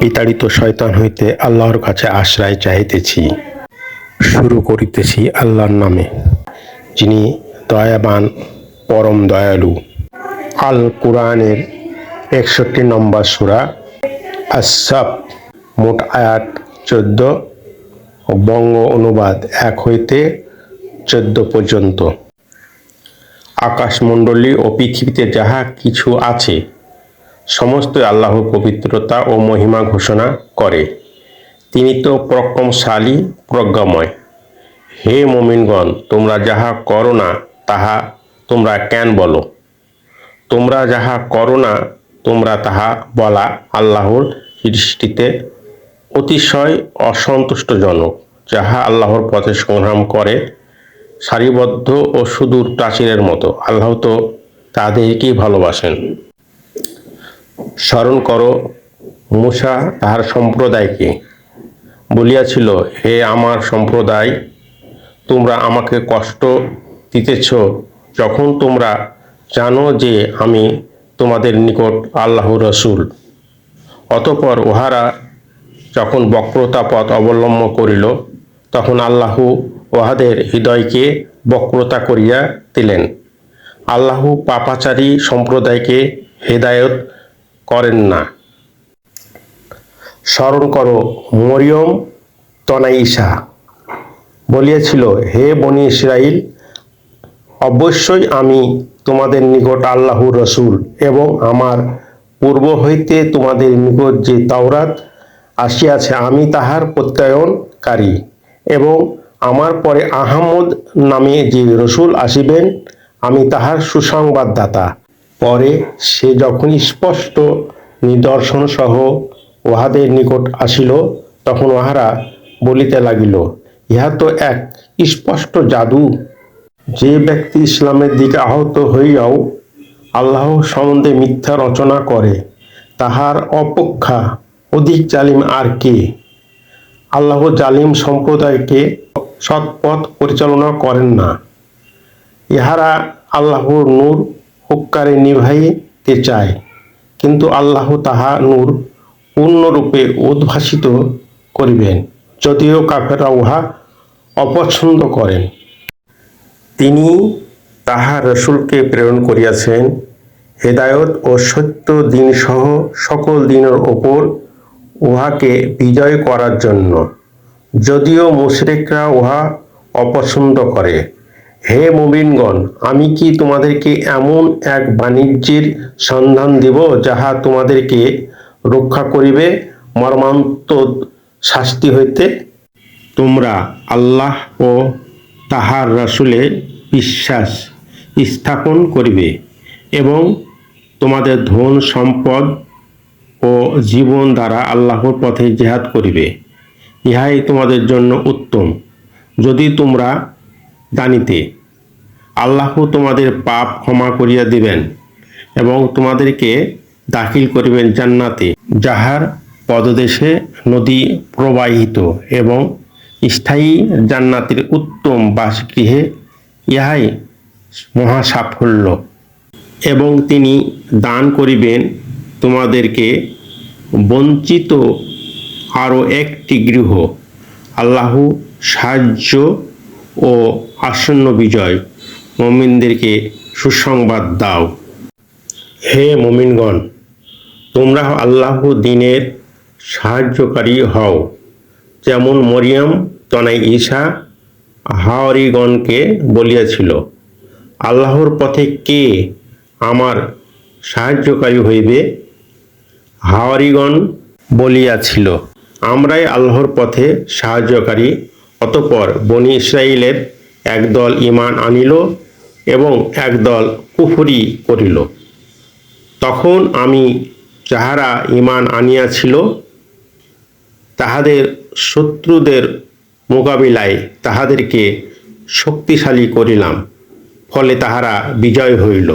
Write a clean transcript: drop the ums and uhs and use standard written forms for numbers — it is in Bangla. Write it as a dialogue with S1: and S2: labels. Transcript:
S1: বিতাড়িত শয়তান হইতে আল্লাহর কাছে আশ্রয় চাহিতেছি। শুরু করিতেছি আল্লাহর নামে, যিনি দয়াবান পরম দয়ালু। আল কুরআনের ৬১ নম্বর সূরা আস-সাফ, মোট আয়াত ১৪, বঙ্গ অনুবাদ ১ হইতে ১৪ পর্যন্ত। আকাশমণ্ডলী ও পৃথিবীতে যাহা কিছু আছে সমস্তই আল্লাহর পবিত্রতা ও মহিমা ঘোষণা করে। তিনি তো পরাক্রমশালী, প্রজ্ঞাময়। হে মুমিনগণ, তোমরা যাহা করো না তাহা তোমরা কেন বলো? তোমরা যাহা করো না তোমরা তাহা বলা আল্লাহর দৃষ্টিতে অতিশয় অসন্তুষ্টজনক। যাহা আল্লাহর পথে সংগ্রাম করে সারিবদ্ধ ও সুদূর প্রাচীরের মতো, আল্লাহ তো তাদেরকেই ভালোবাসেন। স্মরণ করো, মূসা তাহার সম্প্রদায়কে বলিয়াছিল, হে আমার সম্প্রদায়, তোমরা আমাকে কষ্ট দিতেছ যখন তোমরা জানো যে আমি তোমাদের নিকট আল্লাহর রসূল। অতঃপর উহারা যখন বক্রতা পথ অবলম্বন করিল, তখন আল্লাহ উহাদের হৃদয়কে বক্রতা করিয়া দিলেন। আল্লাহ পাপাচারী সম্প্রদায়কে হেদায়েত করেন না। স্মরণ করো, মরিয়ম তনয় ঈসা বলিয়াছিল, হে বনী ইসরাইল, অবশ্যই আমি তোমাদের নিকট আল্লাহর রসূল এবং আমার পূর্ব হইতে তোমাদের নিকট যে তাওরাত আসিয়াছে আমি তাহার প্রত্যয়নকারী, এবং আমার পরে আহমদ নামে যে রসূল আসিবেন আমি তাহার সুসংবাদদাতা। পরে সে যখন স্পষ্ট নিদর্শন সহ উহাদের নিকট আসিল, তখন উহারা বলিতে লাগিল, ইহা তো এক স্পষ্ট জাদু। যে ব্যক্তি ইসলামের দিকে আহত হইয়াও আল্লাহ সম্বন্ধে মিথ্যা রচনা করে, তাহার অপেক্ষা অধিক জালিম আর কে? আল্লাহ জালিম সম্প্রদায়কে সৎপথ পরিচালনা করেন না। ইহারা আল্লাহর নূর হুক্কারে নিভাইতে চায়, কিন্তু আল্লাহ তাহা নূর পূর্ণরূপে উদ্ভাসিত করিবেন, যদিও কাফেররা উহা অপছন্দ করেন। তিনি তাহার রসূলকে প্রেরণ করিয়াছেন হেদায়ত ও সত্য দ্বীন সহ সকল দ্বীনের ওপর উহাকে বিজয় করার জন্য, যদিও মুশরিকরা উহা অপছন্দ করে। হে মুমিনগণ, আমি কি তোমাদেরকে এমন এক বাণিজ্যের সন্ধান দিব যাহা তোমাদেরকে রক্ষা করিবে মর্মান্তদ শাস্তি হইতে? তোমরা আল্লাহ ও তাহার রাসূলে বিশ্বাস স্থাপন করিবে এবং তোমাদের ধন সম্পদ ও জীবন দ্বারা আল্লাহর পথে জিহাদ করিবে। ইহাই তোমাদের জন্য উত্তম, যদি তোমরা জানিতে। আল্লাহ তোমাদের পাপ ক্ষমা করিয়া দিবেন এবং তোমাদেরকে দাখিল করিবেন জান্নাতে, যাহার পদদেশে নদী প্রবাহিত, এবং স্থায়ী জান্নাতের উত্তম বাসগৃহে। ইহাই মহা সাফল্য। এবং তিনি দান করিবেন তোমাদেরকে বঞ্চিত আরও একটি গৃহ। আল্লাহ সাহায্য ও আসন্ন বিজয়। মুমিনদেরকে সুসংবাদ দাও। হে মুমিনগণ, তোমরা আল্লাহ দ্বীনের সাহায্যকারী হও, যেমন মরিয়ম তনয় ঈসা হাওয়ারীগণকে বলিয়াছিল, আল্লাহর পথে কে আমার সাহায্যকারী হইবে? হাওয়ারীগণ বলিয়াছিল, আমরাই আল্লাহর পথে সাহায্যকারী। অতঃপর বনী ইসরাইলের একদল ঈমান আনিল এবং একদল কুফরি করিল। তখন আমি যাহারা ঈমান আনিয়াছিল তাহাদের শত্রুদের মোকাবিলায় তাহাদেরকে শক্তিশালী করিলাম, ফলে তাহারা বিজয় হইল।